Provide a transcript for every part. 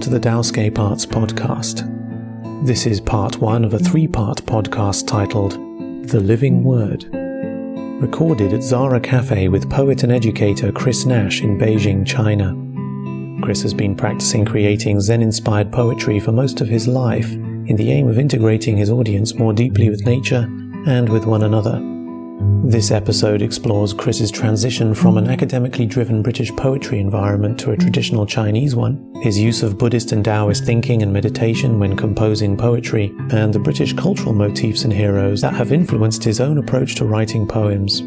to the Daoscape Arts podcast. This is part one of a three-part podcast titled The Living Word, recorded at Zarah Cafe with poet and educator Nash in Beijing, China. Chris has been practicing creating Zen-inspired poetry for most of his life in the aim of integrating his audience more deeply with nature and with one another. This episode explores Chris's transition from an academically-driven British poetry environment to a traditional Chinese one, his use of Buddhist and Daoist thinking and meditation when composing poetry, and the British cultural motifs and heroes that have influenced his own approach to writing poems.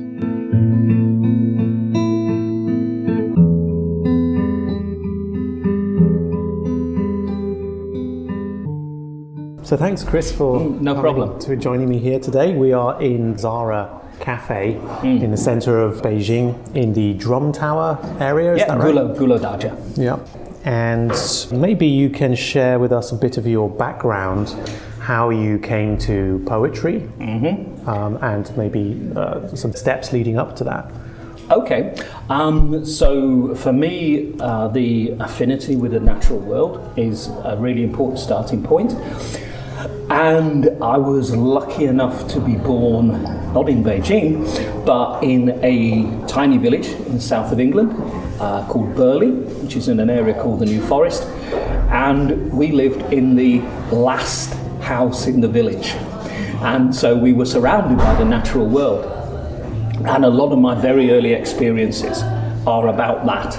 So thanks, Chris, for to joining me here today. We are in Zarah Cafe in the center of Beijing in the Drum Tower area, is that right? Gulo. Yeah. And maybe you can share with us a bit of your background, how you came to poetry, and maybe some steps leading up to that. Okay, so for me, the affinity with the natural world is a really important starting point. And I was lucky enough to be born, not in Beijing, but in a tiny village in the south of England called Burley, which is in an area called the New Forest. And we lived in the last house in the village. And so we were surrounded by the natural world. And a lot of my very early experiences are about that.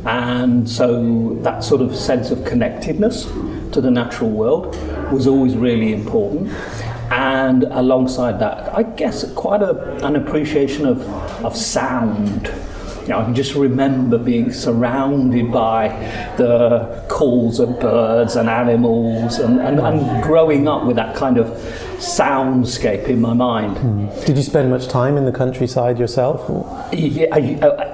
And so that sort of sense of connectedness to the natural world was always really important. And alongside that, I guess quite an appreciation of sound. You know, I can just remember being surrounded by the calls of birds and animals and growing up with that kind of soundscape in my mind. Did you spend much time in the countryside yourself? Or? Yeah,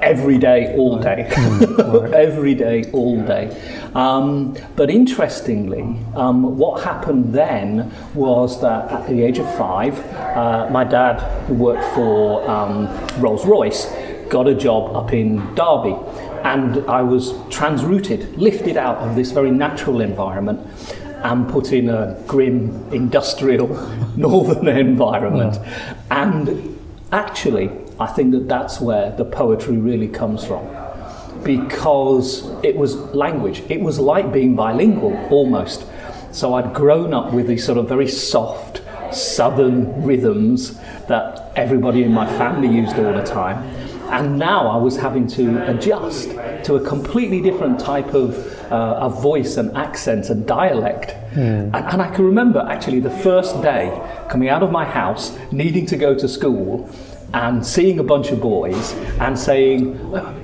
every day, all day. Right. Every day, all day. But interestingly, what happened then was that at the age of 5, my dad, who worked for Rolls-Royce, got a job up in Derby, and I was transrooted, lifted out of this very natural environment and put in a grim industrial northern environment. And actually, I think that that's where the poetry really comes from, because it was language. It was like being bilingual almost. So I'd grown up with these sort of very soft southern rhythms that everybody in my family used all the time. And now I was having to adjust to a completely different type of voice and accent and dialect. And I can remember actually the first day coming out of my house, needing to go to school, and seeing a bunch of boys and saying,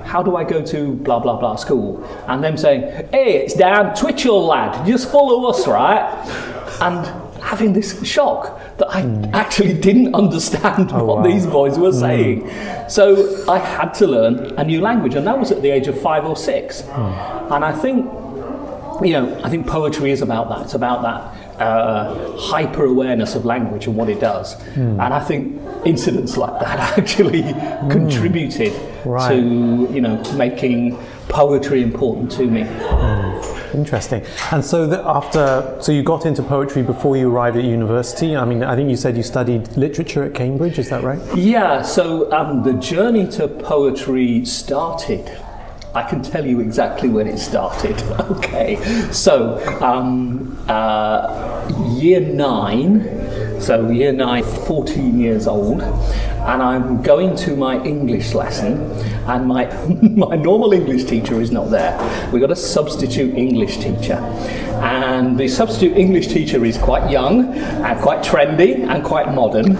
how do I go to blah, blah, blah school? And them saying, hey, it's down Twitchell, lad, just follow us, right? And having this shock that I actually didn't understand what these boys were saying. So I had to learn a new language, and that was at the age of 5 or 6. And I think, I think poetry is about that. It's about that hyper-awareness of language and what it does. And I think incidents like that actually contributed to, making poetry important to me. Interesting. And so so you got into poetry before you arrived at university. I mean, I think you said you studied literature at Cambridge, is that right? Yeah, so the journey to poetry started, I can tell you exactly when it started. Okay, so year 9, 14 years old, and I'm going to my English lesson, and my normal English teacher is not there. We got a substitute English teacher, and the substitute English teacher is quite young and quite trendy and quite modern,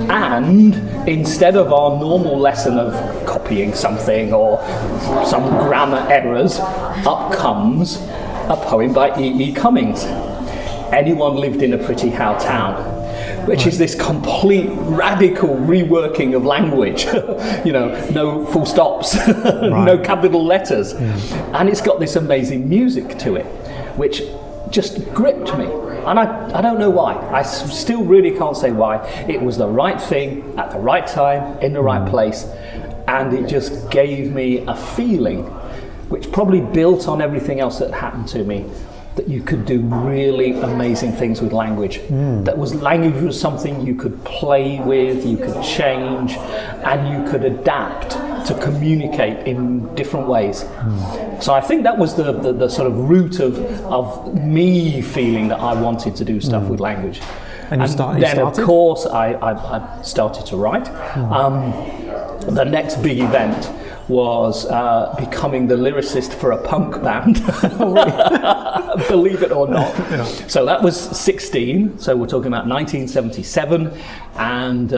and instead of our normal lesson of copying something or some grammar errors, up comes a poem by E.E. Cummings, Anyone Lived in a Pretty How Town, which is this complete radical reworking of language. No full stops, no capital letters. And it's got this amazing music to it, which just gripped me. And I don't know why. I still really can't say why. It was the right thing at the right time, in the right place. And it just gave me a feeling, which probably built on everything else that happened to me, that you could do really amazing things with language. Language was something you could play with, you could change, and you could adapt to communicate in different ways. So I think that was the sort of root of me feeling that I wanted to do stuff with language. And then, of course, I started to write. The next big event was becoming the lyricist for a punk band, believe it or not. Yeah. So that was 16, so we're talking about 1977, and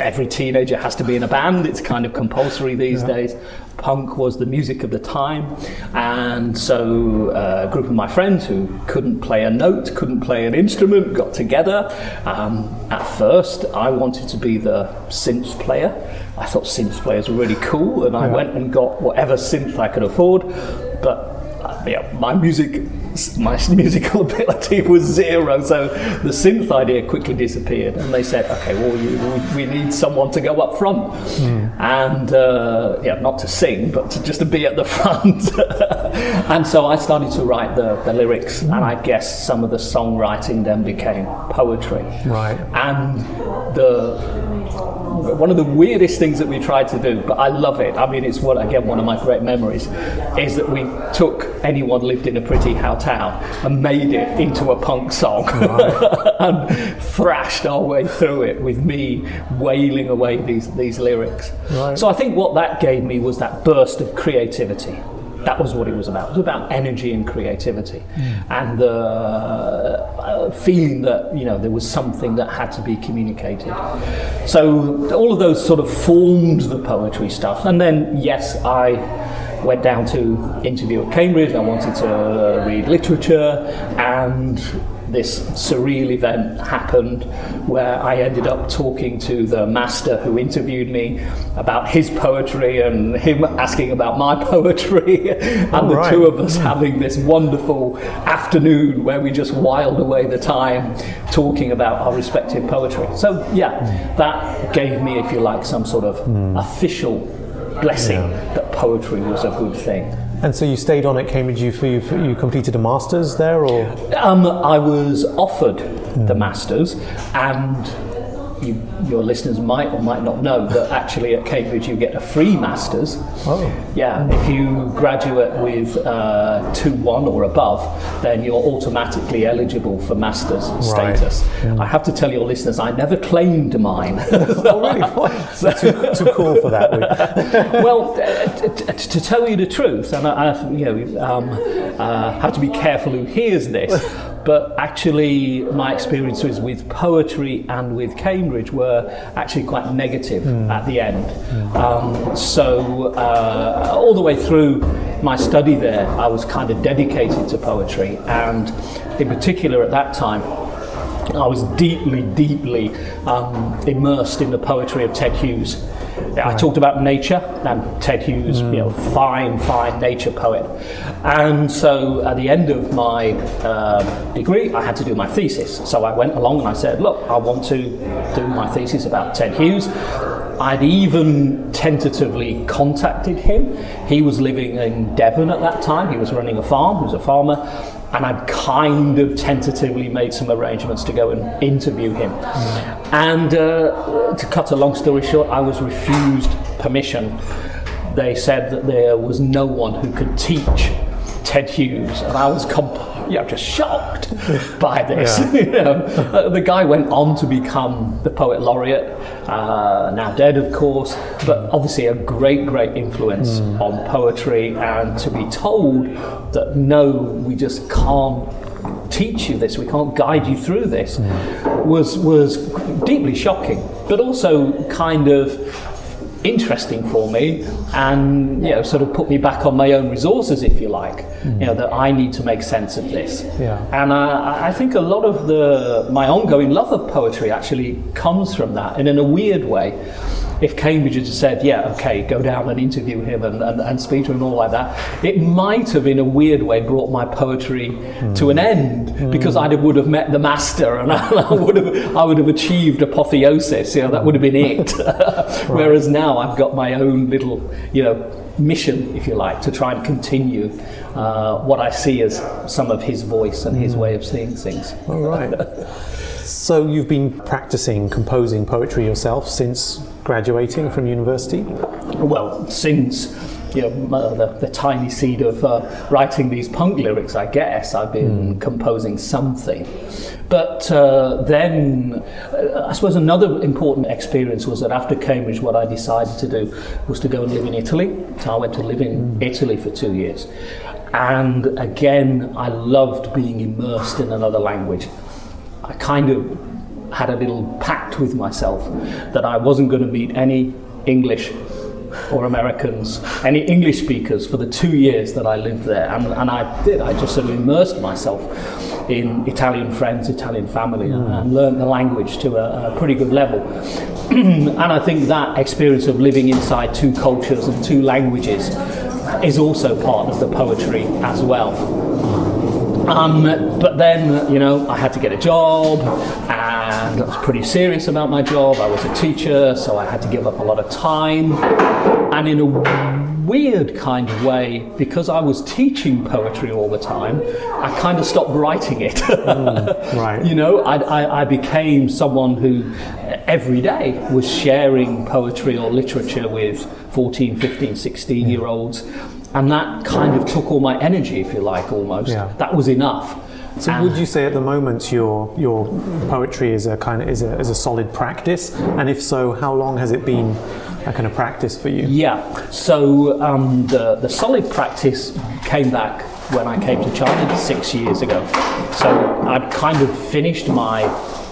every teenager has to be in a band. It's kind of compulsory these days. Punk was the music of the time, and so a group of my friends who couldn't play a note, couldn't play an instrument, got together. At first, I wanted to be the synth player. I thought synth players were really cool, and I went and got whatever synth I could afford, but my musical ability was zero, so the synth idea quickly disappeared, and they said, okay, well, we need someone to go up front, and not to sing, but just to be at the front. And so I started to write the lyrics, and I guess some of the songwriting then became poetry. Right. And one of the weirdest things that we tried to do, but I love it, I mean, it's one of my great memories, is that we took Anyone Lived in a Pretty Town and made it into a punk song. Right. And thrashed our way through it with me wailing away these lyrics. Right. So I think what that gave me was that burst of creativity. That was what it was about. It was about energy and creativity, and the feeling that there was something that had to be communicated. So all of those sort of formed the poetry stuff. And then, yes, I went down to interview at Cambridge. I wanted to read literature, and this surreal event happened where I ended up talking to the master who interviewed me about his poetry, and him asking about my poetry, and the two of us having this wonderful afternoon where we just whiled away the time talking about our respective poetry. So that gave me, if you like, some sort of official blessing that poetry was a good thing. And so you stayed on at Cambridge, you completed a master's there, or? I was offered the master's, and your listeners might or might not know that actually at Cambridge you get a free master's. Oh. Yeah, if you graduate with 2-1 or above, then you're automatically eligible for master's status. I have to tell your listeners, I never claimed mine. Oh, really? Too cool for that. Well, to tell you the truth, and I have to be careful who hears this, but actually my experiences with poetry and with Cambridge were actually quite negative at the end. So all the way through my study there, I was kind of dedicated to poetry, and in particular at that time, I was deeply immersed in the poetry of Ted Hughes. I talked about nature, and Ted Hughes, fine nature poet. And so at the end of my degree, I had to do my thesis. So I went along and I said, look, I want to do my thesis about Ted Hughes. I'd even tentatively contacted him. He was living in Devon at that time. He was running a farm. He was a farmer. And I'd kind of tentatively made some arrangements to go and interview him. And to cut a long story short, I was refused permission. They said that there was no one who could teach Ted Hughes, and I was just shocked by this. The guy went on to become the poet laureate, now dead of course, but obviously a great influence on poetry, and to be told that no, we just can't teach you this, we can't guide you through this, was deeply shocking, but also kind of interesting for me, and sort of put me back on my own resources, if you like, that I need to make sense of this. And I think a lot of my ongoing love of poetry actually comes from that, and in a weird way, if Cambridge had said, go down and interview him and speak to him and all like that, it might have in a weird way brought my poetry to an end, because I would have met the master, and I would have achieved apotheosis. That would have been it. Whereas now I've got my own little, mission, if you like, to try and continue what I see as some of his voice and his way of seeing things. All right. So you've been practicing composing poetry yourself since graduating from university? Well, since the tiny seed of writing these punk lyrics, I guess, I've been composing something. But then, I suppose another important experience was that after Cambridge, what I decided to do was to go and live in Italy. So I went to live in Italy for 2 years. And again, I loved being immersed in another language. I kind of had a little pact with myself that I wasn't going to meet any English or Americans, any English speakers for the 2 years that I lived there. And I did. I just sort of immersed myself in Italian friends, Italian family, and learned the language to a pretty good level. And I think that experience of living inside two cultures and two languages is also part of the poetry as well. But then, I had to get a job, and I was pretty serious about my job. I was a teacher, so I had to give up a lot of time. And in a weird kind of way, because I was teaching poetry all the time, I kind of stopped writing it. Right. I became someone who every day was sharing poetry or literature with 14, 15, 16-year-olds. And that kind of took all my energy, if you like, almost. Yeah. That was enough. So would you say at the moment your poetry is a solid practice? And if so, how long has it been a kind of practice for you? Yeah. So the solid practice came back when I came to China 6 years ago. So I'd kind of finished my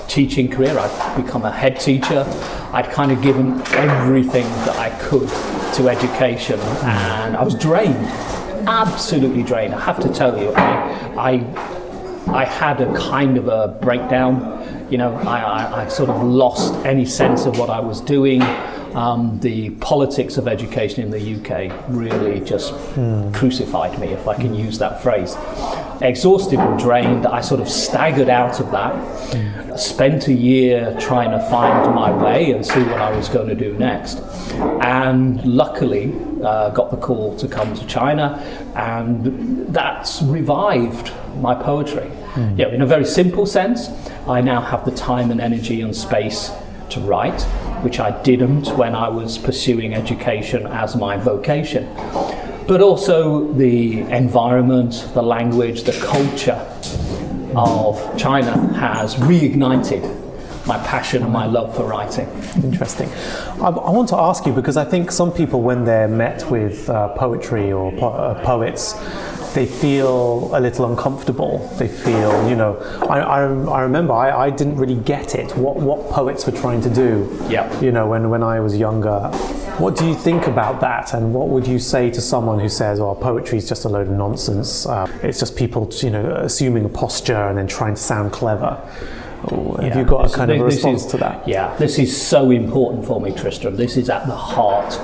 teaching career. I'd become a head teacher. I'd kind of given everything that I could to education, and I was drained, absolutely drained. I have to tell you, I had a kind of a breakdown. I sort of lost any sense of what I was doing. The politics of education in the UK really just crucified me, if I can use that phrase. Exhausted and drained, I sort of staggered out of that, spent a year trying to find my way and see what I was going to do next. And luckily got the call to come to China, and that's revived my poetry. In a very simple sense, I now have the time and energy and space to write, which I didn't when I was pursuing education as my vocation. But also the environment, the language, the culture of China has reignited my passion and my love for writing. Interesting. I want to ask you, because I think some people, when they're met with poetry or poets, they feel a little uncomfortable. They feel, I remember I didn't really get it, what poets were trying to do, when I was younger. What do you think about that, and what would you say to someone who says, poetry is just a load of nonsense, it's just people, assuming a posture and then trying to sound clever? Have you got a kind of response to that? Yeah, this is so important for me, Tristram. This is at the heart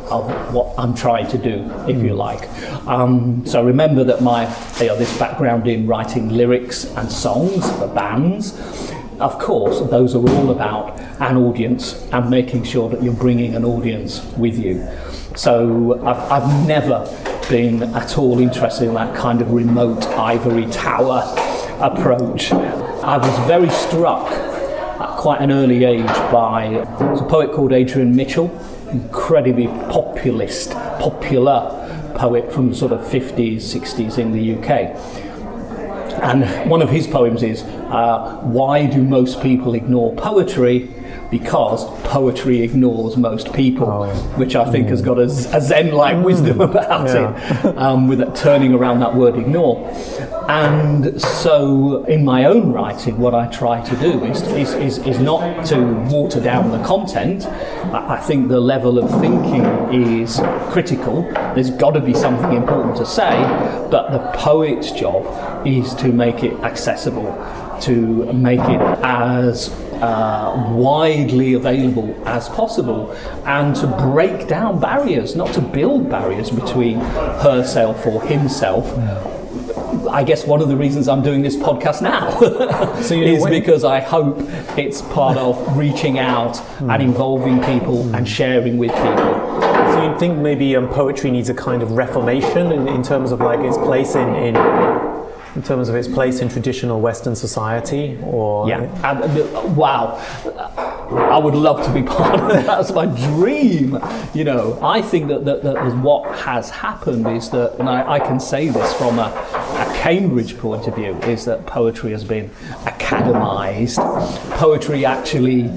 of what I'm trying to do, if you like. So remember that my this background in writing lyrics and songs for bands, of course, those are all about an audience and making sure that you're bringing an audience with you. So I've never been at all interested in that kind of remote ivory tower approach. I was very struck at quite an early age by a poet called Adrian Mitchell, incredibly popular poet from the sort of 50s, 60s in the UK. And one of his poems is, why do most people ignore poetry? Because poetry ignores most people, which I think has got a Zen-like wisdom about it, with that turning around that word ignore. And so in my own writing, what I try to do is not to water down the content. I think the level of thinking is critical. There's got to be something important to say, but the poet's job is to make it accessible, to make it as widely available as possible, and to break down barriers, not to build barriers between herself or himself. I guess one of the reasons I'm doing this podcast now is because I hope it's part of reaching out and involving people and sharing with people. do you think maybe poetry needs a kind of reformation in terms of like its place in terms of its place in traditional Western society? Or wow, I would love to be part of that. That's my dream. You know, I think that what has happened is that, and I can say this from a Cambridge point of view, is that poetry has been academized. Poetry actually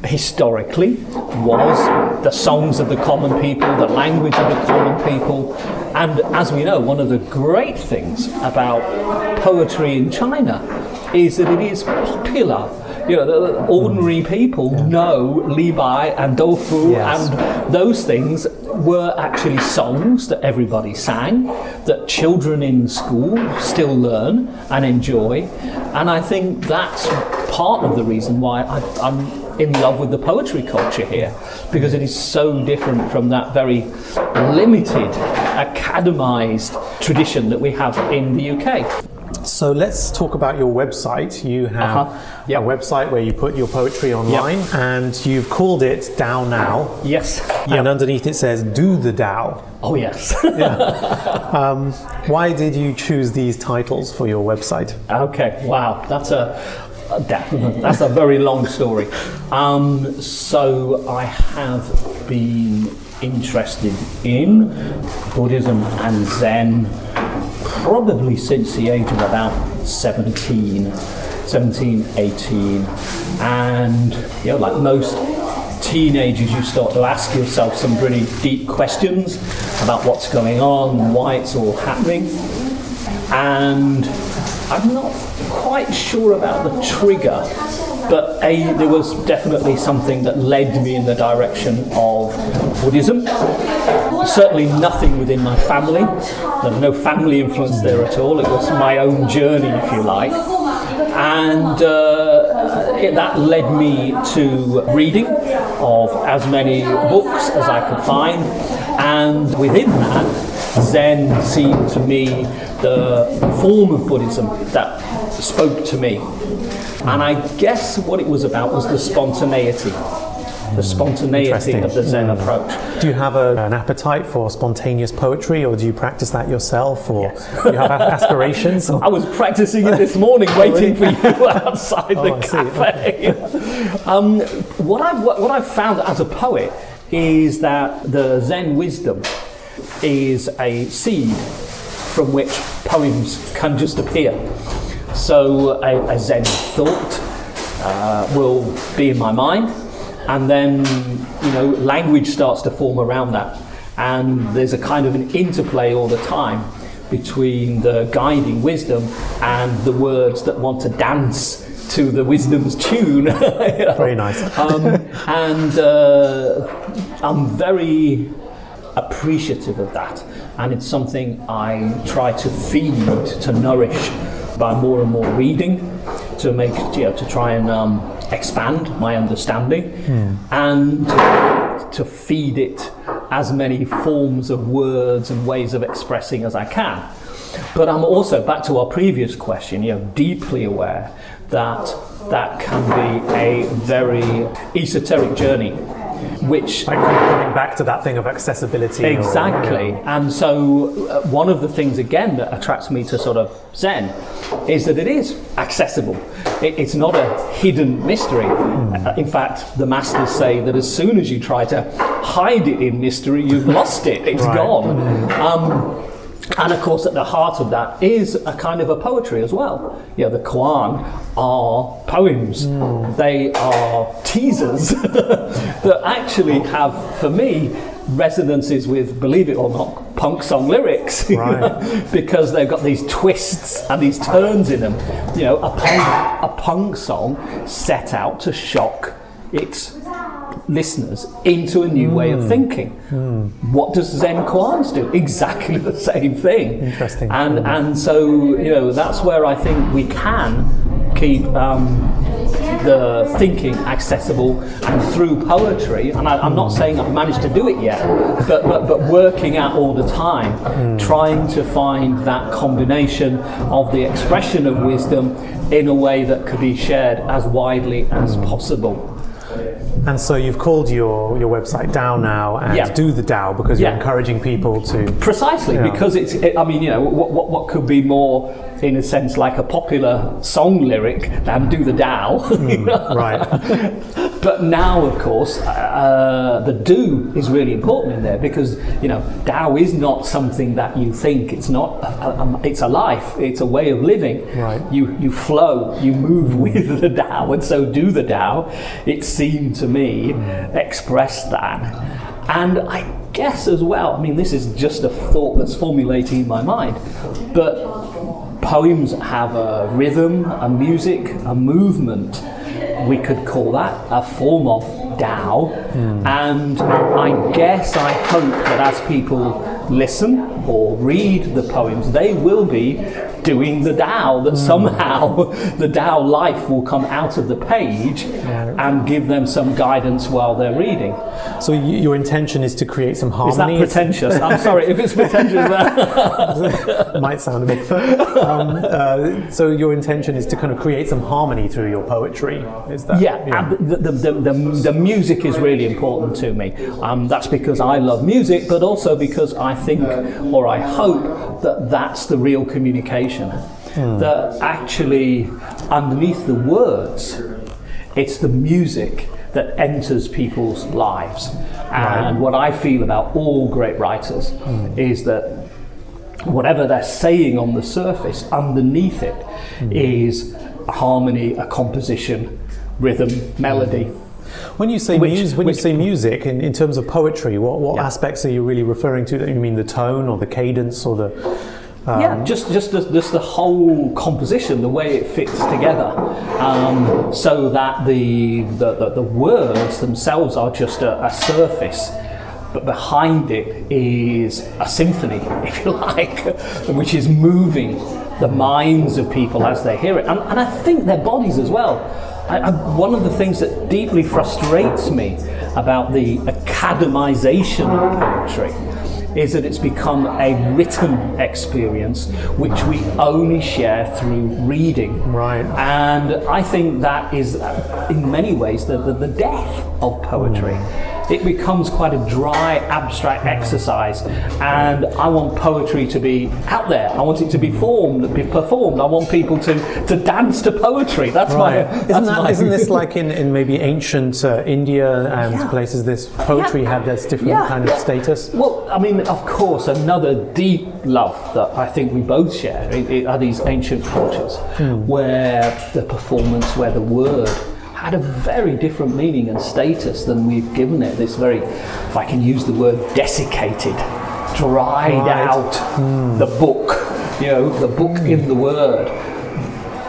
historically was the songs of the common people, the language of the common people. And as we know, one of the great things about poetry in China is that it is popular. You know, the ordinary people know Li Bai and Doufu, and those things were actually songs that everybody sang, that children in school still learn and enjoy. And I think that's part of the reason why I'm in love with the poetry culture here, because it is so different from that very limited, academized tradition that we have in the UK. So let's talk about your website. You have a website where you put your poetry online, and you've called it Dao Now. Yes. And underneath it says, do the Dao. Oh, yes. Why did you choose these titles for your website? Okay, wow, that's a very long story. So I have been interested in Buddhism and Zen probably since the age of about 17, 18, and you know, like most teenagers, you start to ask yourself some pretty deep questions about what's going on and why it's all happening. And I'm not quite sure about the trigger, but there was definitely something that led me in the direction of Buddhism. Certainly nothing within my family. There was no family influence there at all. It was my own journey, if you like. And that led me to reading of as many books as I could find. And within that, Zen seemed to me the form of Buddhism that spoke to me. And I guess what it was about was the spontaneity of the Zen approach. Do you have an appetite for spontaneous poetry, or do you practice that yourself, or do you have aspirations? I was practicing it this morning, waiting for you outside the cafe. What I've found as a poet is that the Zen wisdom is a seed from which poems can just appear. So a Zen thought will be in my mind, and then language starts to form around that, and there's a kind of an interplay all the time between the guiding wisdom and the words that want to dance to the wisdom's tune. Very nice. And I'm very appreciative of that, and it's something I try to feed, to nourish by more and more reading, to try and expand my understanding, and to feed it as many forms of words and ways of expressing as I can. But I'm also, back to our previous question, deeply aware that can be a very esoteric journey, which like coming back to that thing of accessibility. Exactly. And so one of the things again that attracts me to sort of Zen is that it is accessible. It's not a hidden mystery. In fact, the masters say that as soon as you try to hide it in mystery, you've lost it. It's gone. And of course, at the heart of that is a kind of a poetry as well. The koan are poems. They are teasers that actually have, for me, resonances with, believe it or not, punk song lyrics, because they've got these twists and these turns in them. A punk song set out to shock its listeners into a new way of thinking. What does Zen koans do? Exactly the same thing. Interesting. And so that's where I think we can keep the thinking accessible, and through poetry. And I'm not saying I've managed to do it yet, but working out all the time, trying to find that combination of the expression of wisdom in a way that could be shared as widely as possible. And so you've called your website Dao now and Do the Dao because you're encouraging people to... Precisely, because what could be more, in a sense, like a popular song lyric than Do the Dao. Right. But now, of course, the do is really important in there because, Dao is not something that you think. It's not. It's a life. It's a way of living. Right. You flow. You move with the Dao, and so Do the Dao. It seemed to me expressed that, and I guess as well. I mean, this is just a thought that's formulating in my mind, but poems have a rhythm, a music, a movement. We could call that a form of Dao, and I guess I hope that as people listen or read the poems, they will be doing the Dao, that somehow the Dao life will come out of the page and give them some guidance while they're reading. So your intention is to create some harmony? Is that pretentious? I'm sorry if it's pretentious. Might sound a bit. So your intention is to kind of create some harmony through your poetry? Is that? The music is really important to me. That's because I love music, but also because I think, or I hope, that that's the real communication. That actually, underneath the words, it's the music that enters people's lives. And what I feel about all great writers is that whatever they're saying on the surface, underneath it is a harmony, a composition, rhythm, melody. When you say music, in terms of poetry, what aspects are you really referring to? You mean the tone or the cadence or the... just the whole composition, the way it fits together, so that the words themselves are just a surface, but behind it is a symphony, if you like, which is moving the minds of people as they hear it, and I think their bodies as well. One of the things that deeply frustrates me about the academization of poetry is that it's become a written experience which we only share through reading. Right. And I think that is, in many ways, the death of poetry. It becomes quite a dry, abstract exercise, and I want poetry to be out there. I want it to be performed. I want people to dance to poetry. That's Isn't this like in maybe ancient India and places? This poetry had this different kind of status. Well, I mean, of course, another deep love that I think we both share are these ancient cultures, where the performance, where the word had a very different meaning and status than we've given it. This very, if I can use the word, desiccated, dried out, the book, the book in the word.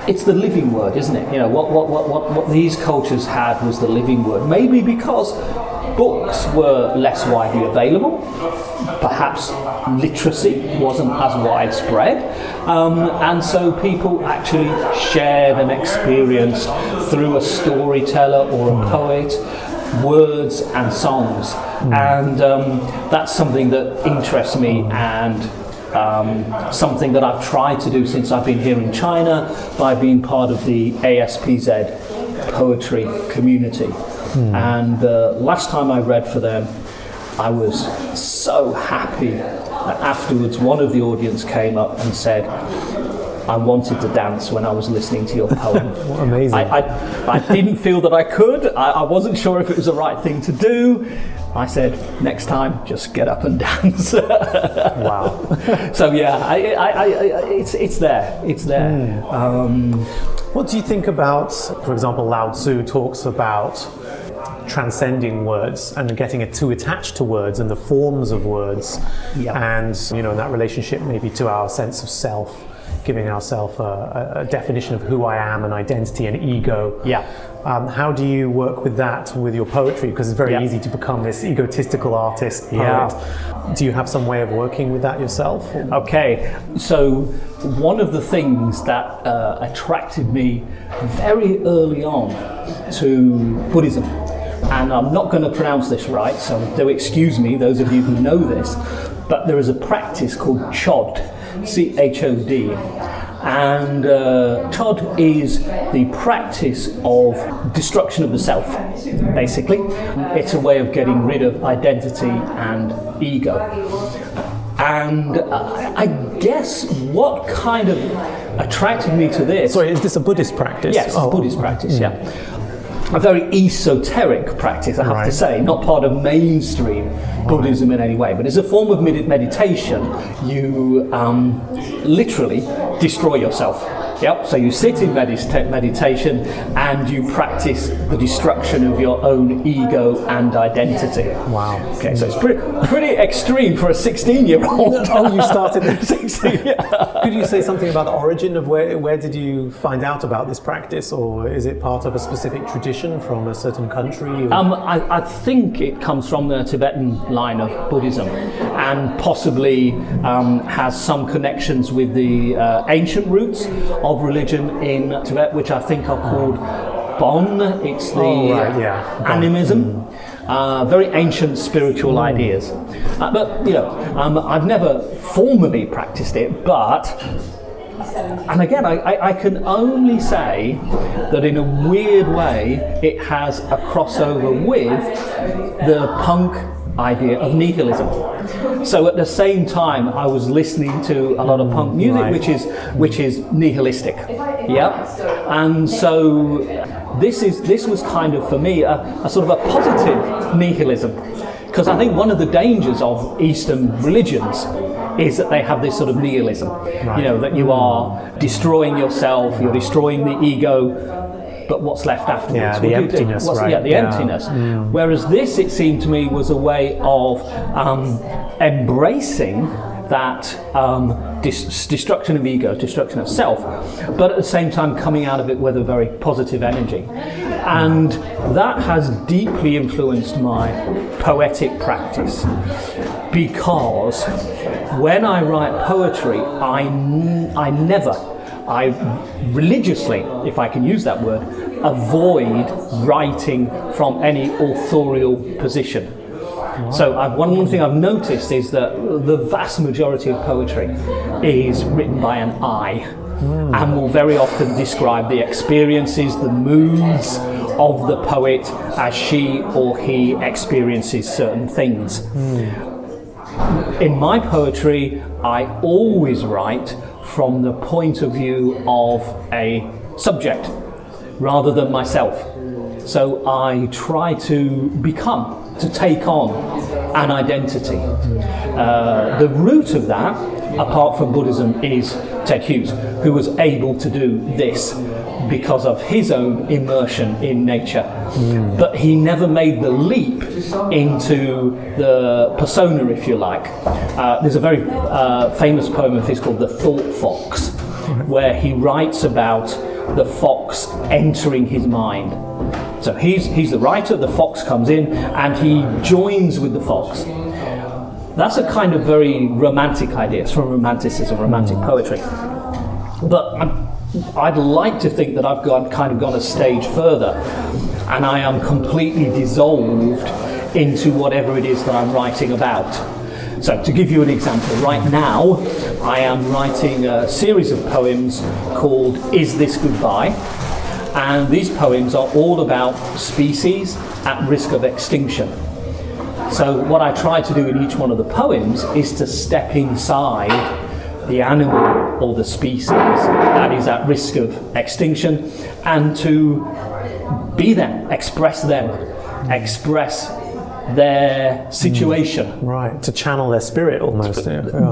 It's the living word, isn't it? What these cultures had was the living word. Maybe because books were less widely available, perhaps literacy wasn't as widespread, and so people actually shared an experience through a storyteller or a poet, words and songs, and that's something that interests me, and something that I've tried to do since I've been here in China by being part of the ASPZ poetry community. And last time I read for them, I was so happy that afterwards one of the audience came up and said, I wanted to dance when I was listening to your poem. Amazing. I didn't feel that I could. I wasn't sure if it was the right thing to do. I said, next time, just get up and dance. Wow. So it's there. It's there. What do you think about, for example, Lao Tzu talks about transcending words and getting it too attached to words and the forms of words, and that relationship maybe to our sense of self, giving ourselves a definition of who I am, an identity, an ego. How do you work with that with your poetry? Because it's very easy to become this egotistical artist, poet. Do you have some way of working with that yourself? Okay, so one of the things that attracted me very early on to Buddhism, and I'm not going to pronounce this right, so do excuse me, those of you who know this, but there is a practice called Chod, C-H-O-D, And Chod is the practice of destruction of the self, basically. It's a way of getting rid of identity and ego. And I guess what kind of attracted me to this... Sorry, is this a Buddhist practice? Yes, a Buddhist practice, yeah. A very esoteric practice, I have to say, not part of mainstream Buddhism in any way, but as a form of meditation, you literally destroy yourself. Yep. So you sit in meditation and you practice the destruction of your own ego and identity. Wow. Okay, so it's pretty extreme for a 16-year-old. Oh, you started at 16. Yeah. Could you say something about the origin of where did you find out about this practice, or is it part of a specific tradition from a certain country? I think it comes from the Tibetan line of Buddhism, and possibly has some connections with the ancient roots of religion in Tibet, which I think are called Bon. It's the animism. Very ancient spiritual ideas. But, I've never formally practiced it, but, and again, I can only say that in a weird way, it has a crossover with the punk idea of nihilism. So at the same time, I was listening to a lot of punk music, which is nihilistic. Yeah, and so this was kind of for me a sort of a positive nihilism, because I think one of the dangers of Eastern religions is that they have this sort of nihilism. Right. That you are destroying yourself, you're destroying the ego. But what's left afterwards? Yeah, the emptiness, right? Yeah, the emptiness. Whereas this, it seemed to me, was a way of embracing that destruction of ego, destruction of self, but at the same time coming out of it with a very positive energy. And that has deeply influenced my poetic practice, because when I write poetry, I religiously, if I can use that word, avoid writing from any authorial position. So one thing I've noticed is that the vast majority of poetry is written by an I, and will very often describe the experiences, the moods of the poet as she or he experiences certain things. In my poetry, I always write from the point of view of a subject rather than myself. So I try to take on an identity. The root of that, apart from Buddhism, is Ted Hughes, who was able to do this because of his own immersion in nature. But he never made the leap into the persona, if you like. There's a very famous poem of his called The Thought Fox, where he writes about the fox entering his mind. So he's the writer, the fox comes in, and he joins with the fox. That's a kind of very romantic idea. It's from romanticism, romantic poetry. But I'd like to think that I've gone a stage further, and I am completely dissolved into whatever it is that I'm writing about. So to give you an example, right now I am writing a series of poems called Is This Goodbye? And these poems are all about species at risk of extinction. So what I try to do in each one of the poems is to step inside the animal or the species that is at risk of extinction, and to be them, express their situation. Right, to channel their spirit almost.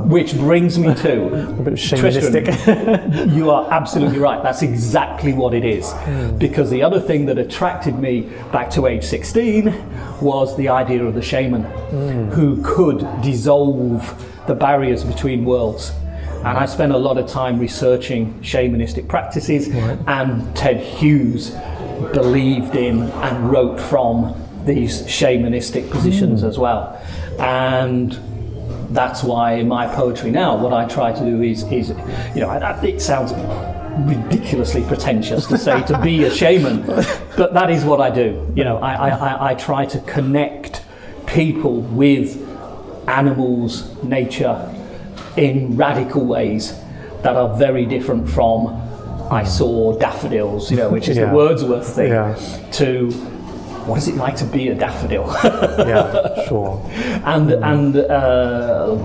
Which brings me to a bit of shamanistic. Tristan, you are absolutely right. That's exactly what it is. Because the other thing that attracted me back to age 16 was the idea of the shaman who could dissolve the barriers between worlds. And I spent a lot of time researching shamanistic practices, and Ted Hughes believed in and wrote from these shamanistic positions as well. And that's why in my poetry now, what I try to do is it sounds ridiculously pretentious to say to be a shaman, but that is what I do. I try to connect people with animals, nature, in radical ways, that are very different from I saw daffodils, which is the Wordsworth thing, to what is it like to be a daffodil? Yeah, sure. And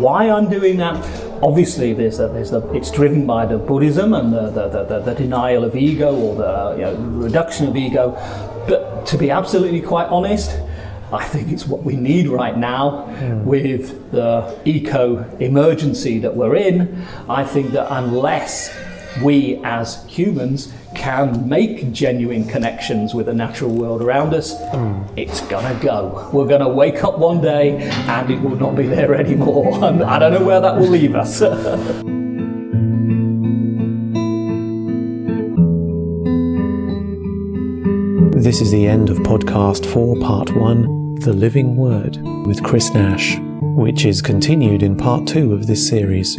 why I'm doing that? Obviously, it's driven by the Buddhism and the denial of ego, or the reduction of ego. But to be absolutely quite honest, I think it's what we need right now with the eco-emergency that we're in. I think that unless we as humans can make genuine connections with the natural world around us, it's gonna go. We're gonna wake up one day and it will not be there anymore. And I don't know where that will leave us. This is the end of podcast 4, part 1, The Living Word, with Chris Nash, which is continued in part 2 of this series.